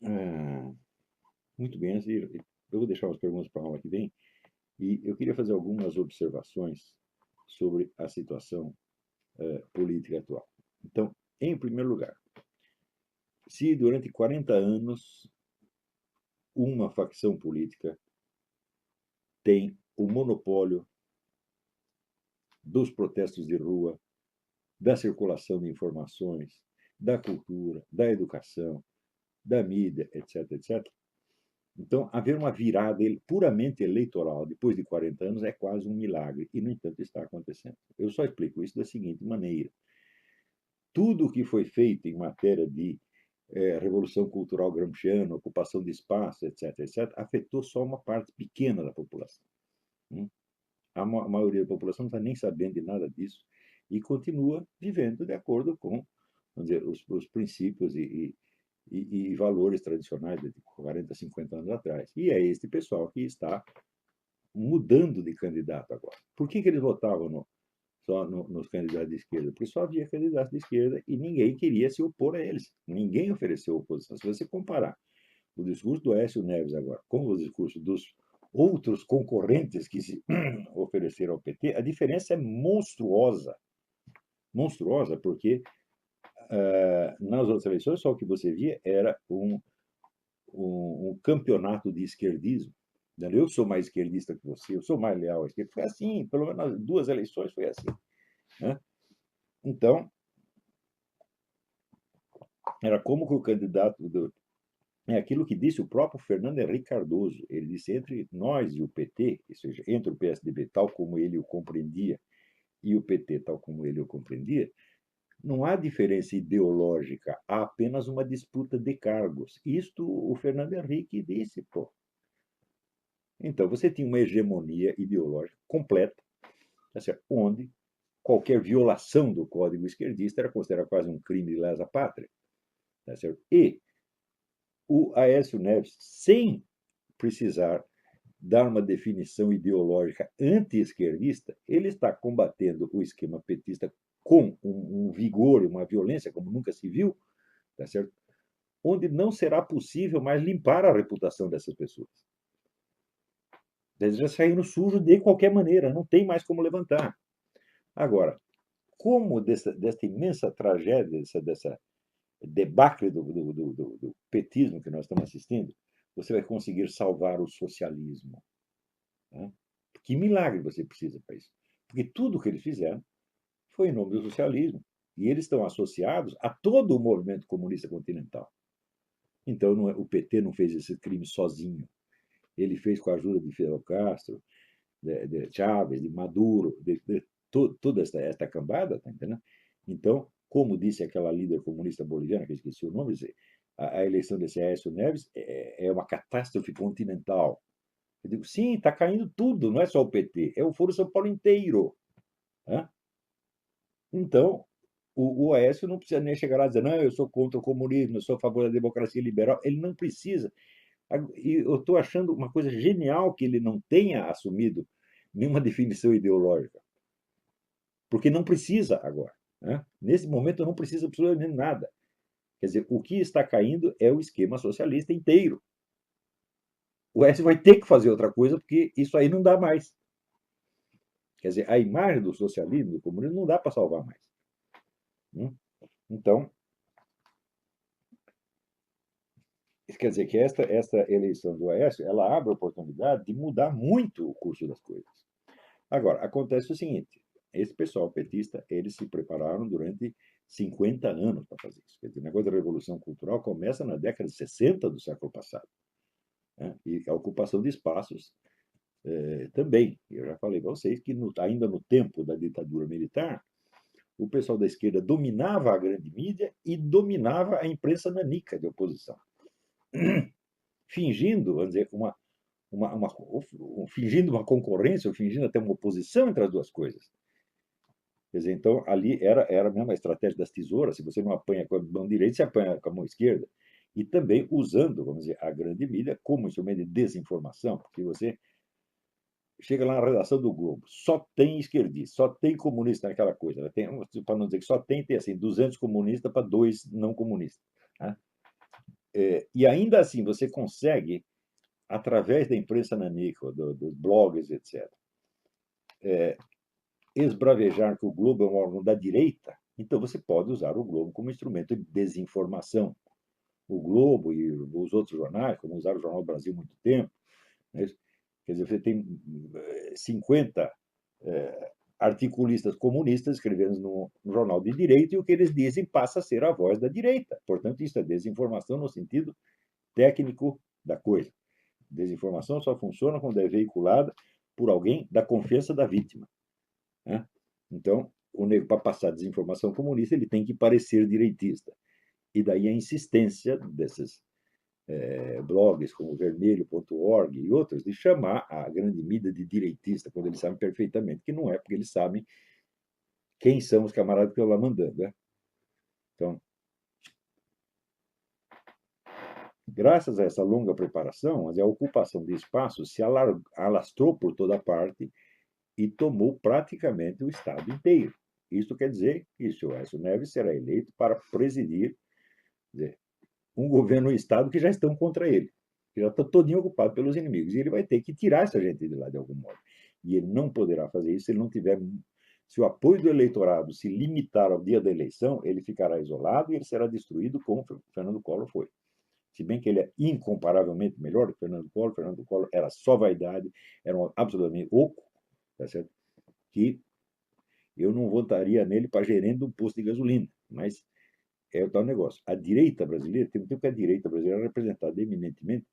Ah, muito bem, assim, eu vou deixar as perguntas para a aula que vem, e eu queria fazer algumas observações sobre a situação política atual. Então, em primeiro lugar, se durante 40 anos uma facção política tem o monopólio dos protestos de rua, da circulação de informações, da cultura, da educação, da mídia, etc., etc., então, haver uma virada puramente eleitoral depois de 40 anos é quase um milagre, e, no entanto, está acontecendo. Eu só explico isso da seguinte maneira: tudo o que foi feito em matéria de revolução cultural gramsciana, ocupação de espaço, etc., etc., afetou só uma parte pequena da população. A maioria da população não está nem sabendo de nada disso e continua vivendo de acordo com, vamos dizer, os princípios e valores tradicionais de 40, 50 anos atrás. E é este pessoal que está mudando de candidato agora. Por que eles votavam só nos candidatos de esquerda? Porque só havia candidatos de esquerda e ninguém queria se opor a eles. Ninguém ofereceu oposição. Se você comparar o discurso do Aécio Neves agora com o discurso dos outros concorrentes que se ofereceram ao PT, a diferença é monstruosa. Monstruosa, porque nas outras eleições só o que você via era um campeonato de esquerdismo. Eu sou mais esquerdista que você, eu sou mais leal à esquerda. Foi assim, pelo menos nas duas eleições foi assim. Né? Então, era como que o candidato é aquilo que disse o próprio Fernando Henrique Cardoso. Ele disse: entre nós e o PT, ou seja, entre o PSDB, tal como ele o compreendia, e o PT, tal como ele o compreendia, não há diferença ideológica, há apenas uma disputa de cargos. Isto o Fernando Henrique disse, pô. Então, você tinha uma hegemonia ideológica completa, tá certo? Onde qualquer violação do código esquerdista era considerada quase um crime de lesa pátria. Tá certo? E o Aécio Neves, sem precisar dar uma definição ideológica anti-esquerdista, ele está combatendo o esquema petista com um vigor e uma violência como nunca se viu, tá certo? Onde não será possível mais limpar a reputação dessas pessoas. Eles já saíram sujo de qualquer maneira, não tem mais como levantar. Agora, como desta imensa tragédia, dessa debacle do petismo que nós estamos assistindo, você vai conseguir salvar o socialismo? Né? Que milagre você precisa para isso? Porque tudo o que eles fizeram foi em nome do socialismo. E eles estão associados a todo o movimento comunista continental. Então, o PT não fez esse crime sozinho. Ele fez com a ajuda de Fidel Castro, de Chávez, de Maduro, toda esta cambada, tá entendendo? Então, como disse aquela líder comunista boliviana, que eu esqueci o nome, a eleição desse Aécio Neves é uma catástrofe continental. Eu digo, sim, está caindo tudo, não é só o PT, é o Foro São Paulo inteiro. Né? Então, o Aécio não precisa nem chegar lá e dizer, não, eu sou contra o comunismo, eu sou a favor da democracia liberal. Ele não precisa. E eu estou achando uma coisa genial que ele não tenha assumido nenhuma definição ideológica, porque não precisa agora. Né? Nesse momento não precisa absolutamente nada. Quer dizer, o que está caindo é o esquema socialista inteiro. O S vai ter que fazer outra coisa, porque isso aí não dá mais. Quer dizer, a imagem do socialismo, do comunismo, não dá para salvar mais. Então, quer dizer que esta eleição do Aécio, ela abre a oportunidade de mudar muito o curso das coisas. Agora, acontece o seguinte, esse pessoal petista, eles se prepararam durante 50 anos para fazer isso. Quer dizer, o negócio da Revolução Cultural começa na década de 60 do século passado. Né? E a ocupação de espaços também. Eu já falei para vocês que ainda no tempo da ditadura militar, o pessoal da esquerda dominava a grande mídia e dominava a imprensa nanica de oposição. Fingindo, vamos dizer, fingindo uma concorrência, ou fingindo até uma oposição entre as duas coisas. Quer dizer, então, ali era mesmo a estratégia das tesouras. Se você não apanha com a mão direita, você apanha com a mão esquerda. E também usando, vamos dizer, a grande mídia como instrumento de desinformação, porque você chega lá na redação do Globo, só tem esquerdista, só tem comunista naquela coisa. Né? Para não dizer que só tem assim, 200 comunistas para 2 não comunistas. Né? E ainda assim você consegue, através da imprensa nanica, dos blogs, etc., esbravejar que o Globo é um órgão da direita, então você pode usar o Globo como instrumento de desinformação. O Globo e os outros jornais, como usaram o Jornal do Brasil há muito tempo, né? Quer dizer, você tem 50 articulistas comunistas escrevendo no jornal de direita e o que eles dizem passa a ser a voz da direita. Portanto, isso é desinformação no sentido técnico da coisa. Desinformação só funciona quando é veiculada por alguém da confiança da vítima, né? Então, o nego, para passar desinformação comunista, ele tem que parecer direitista. E daí a insistência desses blogs como vermelho.org e outros de chamar a grande mídia de direitista, quando eles sabem perfeitamente que não é, porque eles sabem quem são os camaradas que estão lá mandando, né? Então, graças a essa longa preparação, a ocupação de espaço se alastrou por toda parte e tomou praticamente o Estado inteiro. Isso quer dizer que o senhor Aécio Neves será eleito para presidir, dizer, um governo e um Estado que já estão contra ele, que já está todinho ocupado pelos inimigos. E ele vai ter que tirar essa gente de lá de algum modo. E ele não poderá fazer isso se ele não tiver. Se o apoio do eleitorado se limitar ao dia da eleição, ele ficará isolado e ele será destruído como Fernando Collor foi. Se bem que ele é incomparavelmente melhor que Fernando Collor era só vaidade, era um absolutamente oco, tá certo? Que eu não votaria nele para gerente um posto de gasolina, mas é o tal negócio. A direita brasileira, tem um tempo que a direita brasileira é representada eminentemente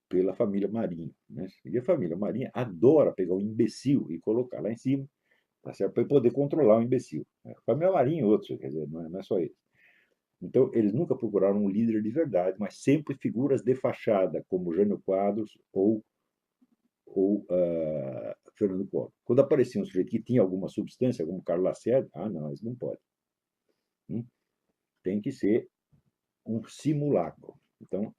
pela família Marinho, né? E a família Marinho adora pegar um imbecil e colocar lá em cima, tá certo? Para poder controlar o imbecil. A família Marinho e outros, quer dizer, não é só ele. Então, eles nunca procuraram um líder de verdade, mas sempre figuras de fachada, como Jânio Quadros ou Fernando Collor. Quando aparecia um sujeito que tinha alguma substância, como Carlos Lacerda, não, isso não pode. Tem que ser um simulacro. Então,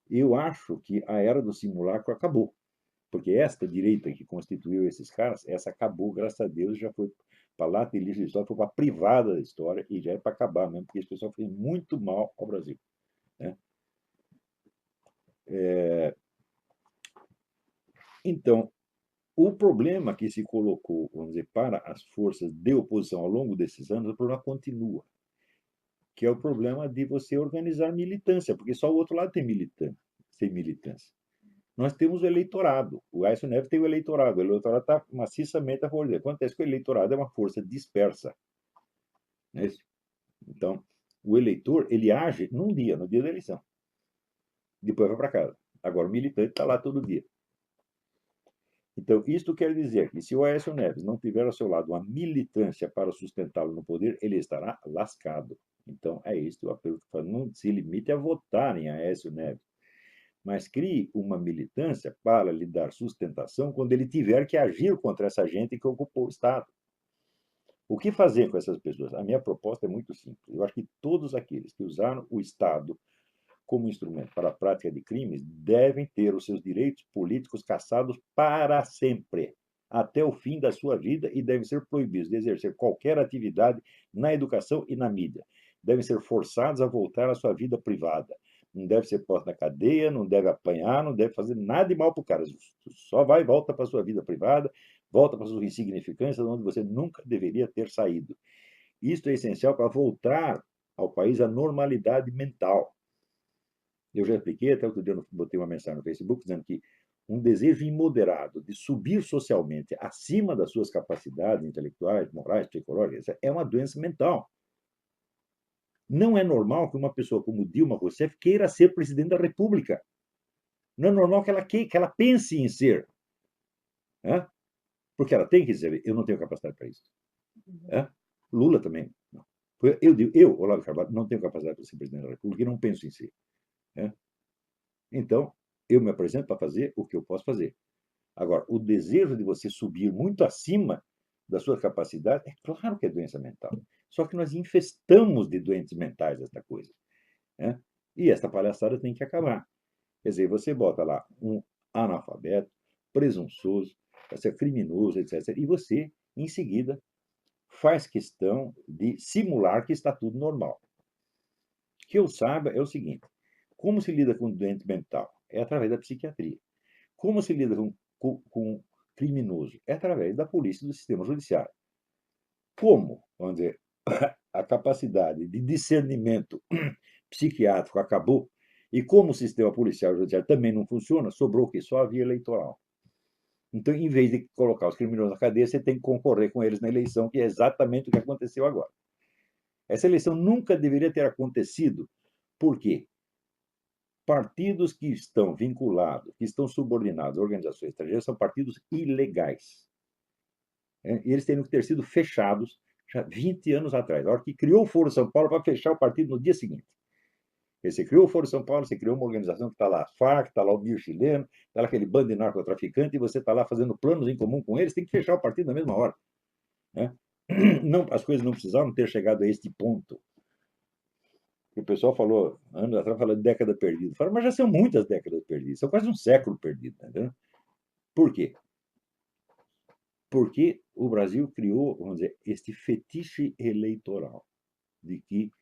eu acho que a era do simulacro acabou, porque esta direita que constituiu esses caras, essa acabou, graças a Deus, já foi para lá e lixo de história, foi para a privada da história e já é para acabar mesmo, porque esse pessoal fez muito mal ao Brasil, né? Então, o problema que se colocou, vamos dizer, para as forças de oposição ao longo desses anos, o problema continua, que é o problema de você organizar militância, porque só o outro lado tem militância. Nós temos o eleitorado. O Aécio Neves tem o eleitorado. O eleitorado está maciçamente a favor dele. Acontece que o eleitorado é uma força dispersa. Não é isso? Então, o eleitor, ele age num dia, no dia da eleição. Depois vai para casa. Agora, o militante está lá todo dia. Então, isto quer dizer que se o Aécio Neves não tiver ao seu lado uma militância para sustentá-lo no poder, ele estará lascado. Então, é isso o apelo que eu falo. Não se limite a votar em Aécio Neves, mas crie uma militância para lhe dar sustentação quando ele tiver que agir contra essa gente que ocupou o Estado. O que fazer com essas pessoas? A minha proposta é muito simples. Eu acho que todos aqueles que usaram o Estado como instrumento para a prática de crimes devem ter os seus direitos políticos cassados para sempre, até o fim da sua vida, e devem ser proibidos de exercer qualquer atividade na educação e na mídia. Devem ser forçados a voltar à sua vida privada. Não deve ser posto na cadeia, não deve apanhar, não deve fazer nada de mal para o cara. Só vai e volta para a sua vida privada, volta para a sua insignificância, onde você nunca deveria ter saído. Isto é essencial para voltar ao país à normalidade mental. Eu já expliquei, até outro dia eu botei uma mensagem no Facebook dizendo que um desejo imoderado de subir socialmente acima das suas capacidades intelectuais, morais, psicológicas, é uma doença mental. Não é normal que uma pessoa como Dilma Rousseff queira ser presidente da República. Não é normal que ela pense em ser. Né? Porque ela tem que dizer, eu não tenho capacidade para isso. Né? Lula também. Não. Eu, Olavo Carvalho, não tenho capacidade para ser presidente da República e não penso em ser. Né? Então, eu me apresento para fazer o que eu posso fazer. Agora, o desejo de você subir muito acima da sua capacidade, é claro que é doença mental. Só que nós infestamos de doentes mentais esta coisa. Né? E essa palhaçada tem que acabar. Quer dizer, você bota lá um analfabeto, presunçoso, ser criminoso, etc. E você, em seguida, faz questão de simular que está tudo normal. Que eu saiba é o seguinte: como se lida com doente mental? É através da psiquiatria. Como se lida com criminoso? É através da polícia e do sistema judiciário. Como, vamos dizer, a capacidade de discernimento psiquiátrico acabou, e como o sistema policial e judiciário também não funciona, sobrou o quê? Só a via eleitoral. Então, em vez de colocar os criminosos na cadeia, você tem que concorrer com eles na eleição, que é exatamente o que aconteceu agora. Essa eleição nunca deveria ter acontecido. Por quê? Partidos que estão vinculados, que estão subordinados a organizações estrangeiras, são partidos ilegais. E eles teriam que ter sido fechados já 20 anos atrás. A hora que criou o Foro São Paulo para fechar o partido no dia seguinte. Você criou o Foro São Paulo, você criou uma organização que está lá, a FARC, está lá o BIR chileno, está lá aquele bando de narcotraficante, e você está lá fazendo planos em comum com eles, tem que fechar o partido na mesma hora. Né? Não, as coisas não precisavam ter chegado a este ponto. O pessoal falou, anos atrás, falou de década perdida. Falaram, mas já são muitas décadas perdidas, são quase um século perdido. Entendeu? Por quê? Porque o Brasil criou, vamos dizer, este fetiche eleitoral de que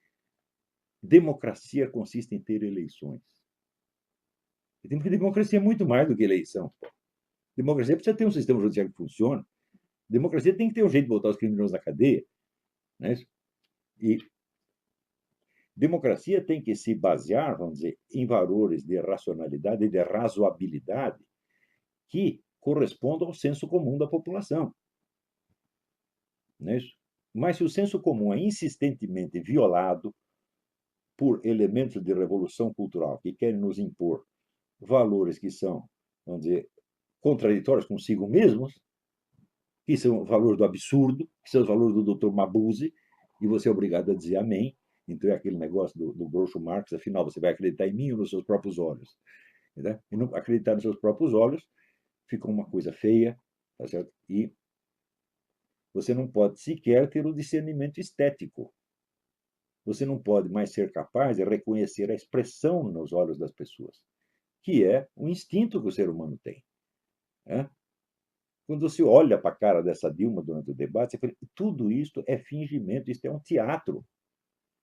democracia consiste em ter eleições. E democracia é muito mais do que eleição. Democracia precisa ter um sistema judiciário que funcione. Democracia tem que ter um jeito de botar os criminosos na cadeia. Né? E democracia tem que se basear, vamos dizer, em valores de racionalidade e de razoabilidade que correspondam ao senso comum da população. Não é isso? Mas se o senso comum é insistentemente violado por elementos de revolução cultural que querem nos impor valores que são, vamos dizer, contraditórios consigo mesmos, que são valores do absurdo, que são os valores do Dr. Mabuse, e você é obrigado a dizer amém. Então é aquele negócio do Groucho Marx, afinal, você vai acreditar em mim ou nos seus próprios olhos? Né? E não acreditar nos seus próprios olhos fica uma coisa feia, tá certo? E você não pode sequer ter o discernimento estético. Você não pode mais ser capaz de reconhecer a expressão nos olhos das pessoas, que é o instinto que o ser humano tem. Né? Quando você olha para a cara dessa Dilma durante o debate, você fala, tudo isso é fingimento, isso é um teatro.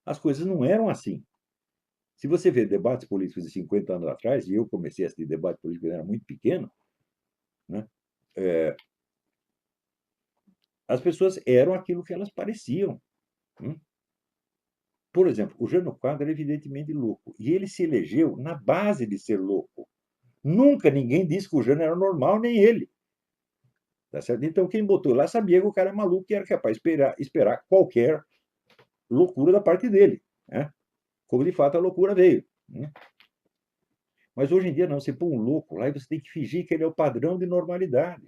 As coisas não eram assim. Se você vê debates políticos de 50 anos atrás, e eu comecei a assistir debate político quando era muito pequeno, né? As pessoas eram aquilo que elas pareciam. Por exemplo, o Jânio Quadro era evidentemente louco, e ele se elegeu na base de ser louco. Nunca ninguém disse que o Jânio era normal, nem ele. Tá certo? Então, quem botou lá sabia que o cara é maluco e era capaz de esperar qualquer loucura da parte dele. Né? Como de fato a loucura veio. Né? Mas hoje em dia não, você põe um louco lá e você tem que fingir que ele é o padrão de normalidade.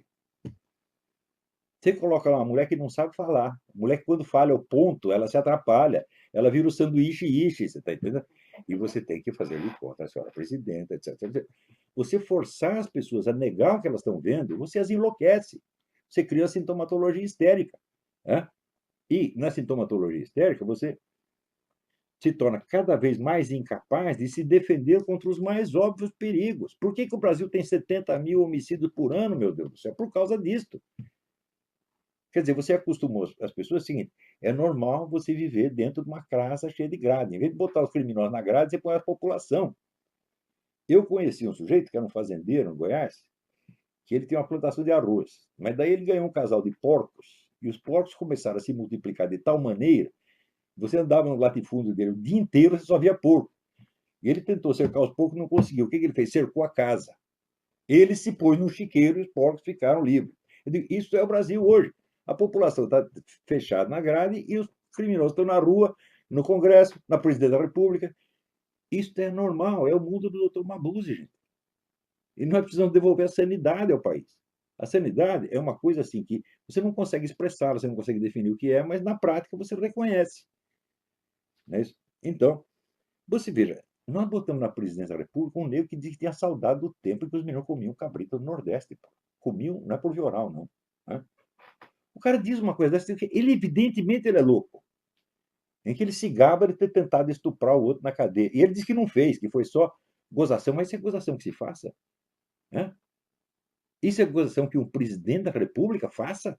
Você coloca lá uma mulher que não sabe falar. A mulher que quando fala o ponto, ela se atrapalha. Ela vira o sanduíche ishi, você está entendendo? E você tem que fazer ali contra a senhora presidenta, etc, etc. Você forçar as pessoas a negar o que elas estão vendo, você as enlouquece. Você cria a sintomatologia histérica. Né? E na sintomatologia histérica, você se torna cada vez mais incapaz de se defender contra os mais óbvios perigos. Por que o Brasil tem 70 mil homicídios por ano, meu Deus do céu? Por causa disto. Quer dizer, você acostumou as pessoas ao seguinte: é normal você viver dentro de uma casa cheia de grade. Em vez de botar os criminosos na grade, você põe a população. Eu conheci um sujeito que era um fazendeiro no Goiás, que ele tinha uma plantação de arroz. Mas daí ele ganhou um casal de porcos, e os porcos começaram a se multiplicar de tal maneira, você andava no latifúndio dele o dia inteiro, você só via porco. E ele tentou cercar os porcos, não conseguiu. O que ele fez? Cercou a casa. Ele se pôs no chiqueiro e os porcos ficaram livres. Eu digo, isso é o Brasil hoje. A população está fechada na grade e os criminosos estão na rua, no Congresso, na Presidência da República. Isso é normal, é o mundo do Dr. Mabuse, gente. E nós precisamos devolver a sanidade ao país. A sanidade é uma coisa assim que você não consegue expressar, você não consegue definir o que é, mas na prática você reconhece. Não é isso? Então, você veja, nós botamos na Presidência da República um negro que diz que tinha saudade do tempo em que os meninos comiam cabrito no Nordeste. Comiam, não é por via oral, não. Né? O cara diz uma coisa dessa, ele evidentemente ele é louco. Em que ele se gaba de ter tentado estuprar o outro na cadeia. E ele diz que não fez, que foi só gozação, mas isso é gozação que se faça. Né? Isso é gozação que um presidente da República faça?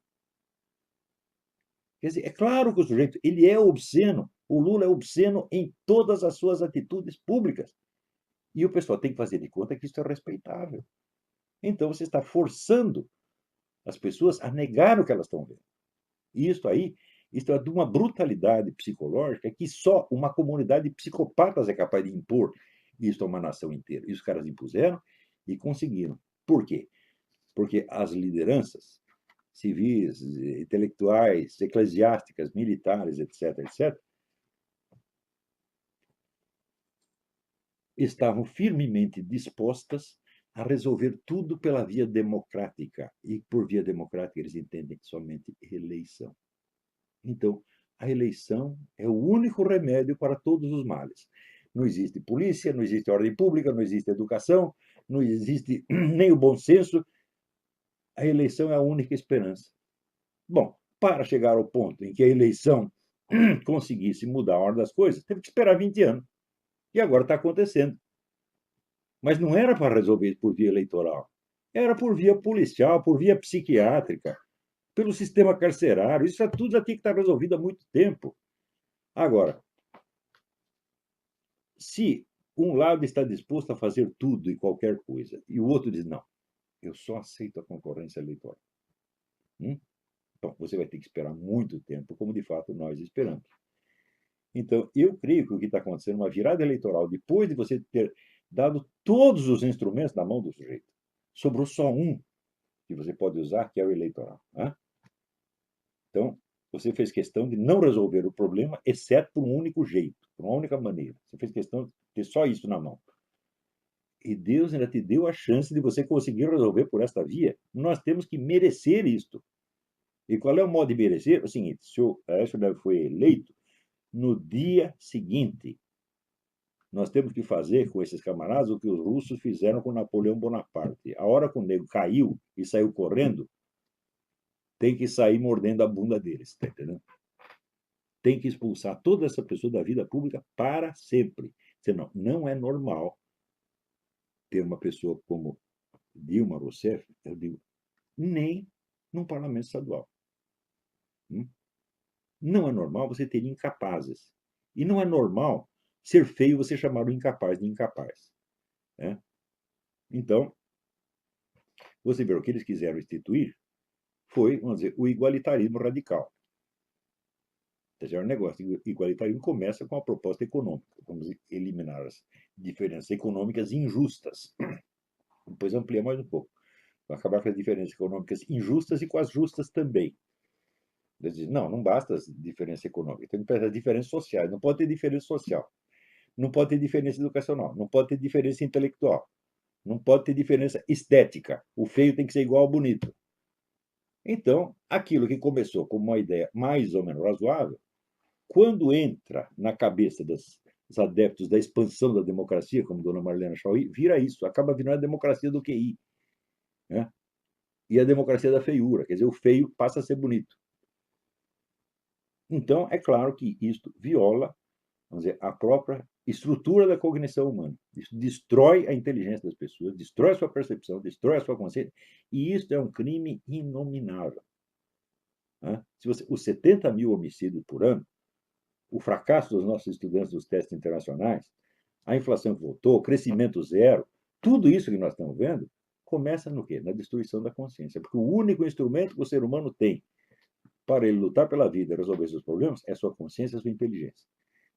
Quer dizer, é claro que o sujeito ele é obsceno. O Lula é obsceno em todas as suas atitudes públicas. E o pessoal tem que fazer de conta que isso é respeitável. Então, você está forçando as pessoas a negar o que elas estão vendo. E isso é de uma brutalidade psicológica que só uma comunidade de psicopatas é capaz de impor isso a uma nação inteira. E os caras impuseram e conseguiram. Por quê? Porque as lideranças civis, intelectuais, eclesiásticas, militares, etc., etc., estavam firmemente dispostas a resolver tudo pela via democrática. E por via democrática eles entendem somente eleição. Então, a eleição é o único remédio para todos os males. Não existe polícia, não existe ordem pública, não existe educação, não existe nem o bom senso. A eleição é a única esperança. Bom, para chegar ao ponto em que a eleição conseguisse mudar a ordem das coisas, teve que esperar 20 anos. E agora está acontecendo. Mas não era para resolver isso por via eleitoral. Era por via policial, por via psiquiátrica, pelo sistema carcerário. Isso tudo já tinha que estar resolvido há muito tempo. Agora, se um lado está disposto a fazer tudo e qualquer coisa, e o outro diz, não, eu só aceito a concorrência eleitoral. Então, você vai ter que esperar muito tempo, como de fato nós esperamos. Então, eu creio que o que está acontecendo é uma virada eleitoral, depois de você ter dado todos os instrumentos na mão do sujeito. Sobrou só um que você pode usar, que é o eleitoral. Né? Então, você fez questão de não resolver o problema, exceto por um único jeito, por uma única maneira. Você fez questão de ter só isso na mão. E Deus ainda te deu a chance de você conseguir resolver por esta via. Nós temos que merecer isto. E qual é o modo de merecer? O seguinte, se o Aécio Neves foi eleito, no dia seguinte, nós temos que fazer com esses camaradas o que os russos fizeram com Napoleão Bonaparte. A hora que o nego caiu e saiu correndo, tem que sair mordendo a bunda deles, tá entendendo? Tem que expulsar toda essa pessoa da vida pública para sempre. Senão, não é normal ter uma pessoa como Dilma Rousseff, eu digo, nem num parlamento estadual. Não é normal você ter incapazes. E não é normal ser feio você chamar o incapaz de incapaz. Né? Então, você vê o que eles quiseram instituir foi, vamos dizer, o igualitarismo radical. O negócio de igualitarismo começa com a proposta econômica. Vamos eliminar as diferenças econômicas injustas. Depois ampliar mais um pouco. Vai acabar com as diferenças econômicas injustas e com as justas também. Não, não basta as diferenças econômicas, tem que ter as diferenças sociais. Não pode ter diferença social. Não pode ter diferença educacional. Não pode ter diferença intelectual. Não pode ter diferença estética. O feio tem que ser igual ao bonito. Então, aquilo que começou como uma ideia mais ou menos razoável, quando entra na cabeça dos adeptos da expansão da democracia, como Dona Marlene Chauí, vira isso, acaba virando a democracia do QI. Né? E a democracia da feiura, quer dizer, o feio passa a ser bonito. Então, é claro que isto viola, vamos dizer, a própria estrutura da cognição humana. Isso destrói a inteligência das pessoas, destrói a sua percepção, destrói a sua consciência, e isso é um crime inominável. Né? Se você, os 70 mil homicídios por ano, o fracasso dos nossos estudantes dos testes internacionais, a inflação que voltou, o crescimento zero, tudo isso que nós estamos vendo, começa no quê? Na destruição da consciência. Porque o único instrumento que o ser humano tem para ele lutar pela vida e resolver seus problemas é sua consciência e sua inteligência.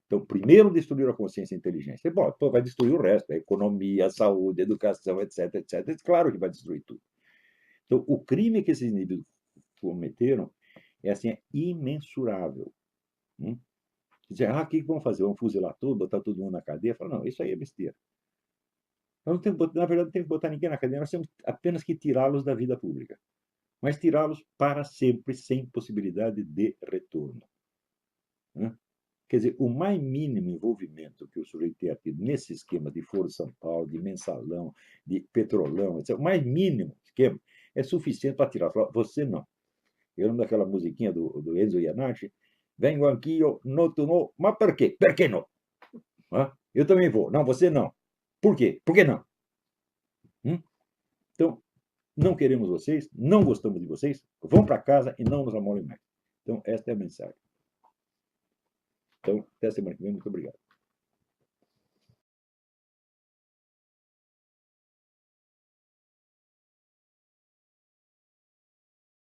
Então, primeiro destruir a consciência e a inteligência. Bom, vai destruir o resto, a economia, a saúde, a educação, etc, etc. Claro que vai destruir tudo. Então, o crime que esses indivíduos cometeram é assim, é imensurável. Dizer, o que vão fazer? Vão fuzilar tudo, botar todo mundo na cadeia? Fala, não, isso aí é besteira. Nós não temos, na verdade, não temos que botar ninguém na cadeia, nós temos apenas que tirá-los da vida pública. Mas tirá-los para sempre, sem possibilidade de retorno. Quer dizer, o mais mínimo envolvimento que o sujeito tenha tido nesse esquema de Foro São Paulo, de mensalão, de petrolão, etc., o mais mínimo esquema é suficiente para tirar. Falar, você não. Eu lembro daquela musiquinha do Enzo Iannacci, vengo aqui, no tu no, mas por quê? Por que não? Eu também vou. Não, você não. Por quê? Por que não? Então, não queremos vocês, não gostamos de vocês, vão para casa e não nos amolem mais. Então, esta é a mensagem. Então, até semana que vem. Muito obrigado.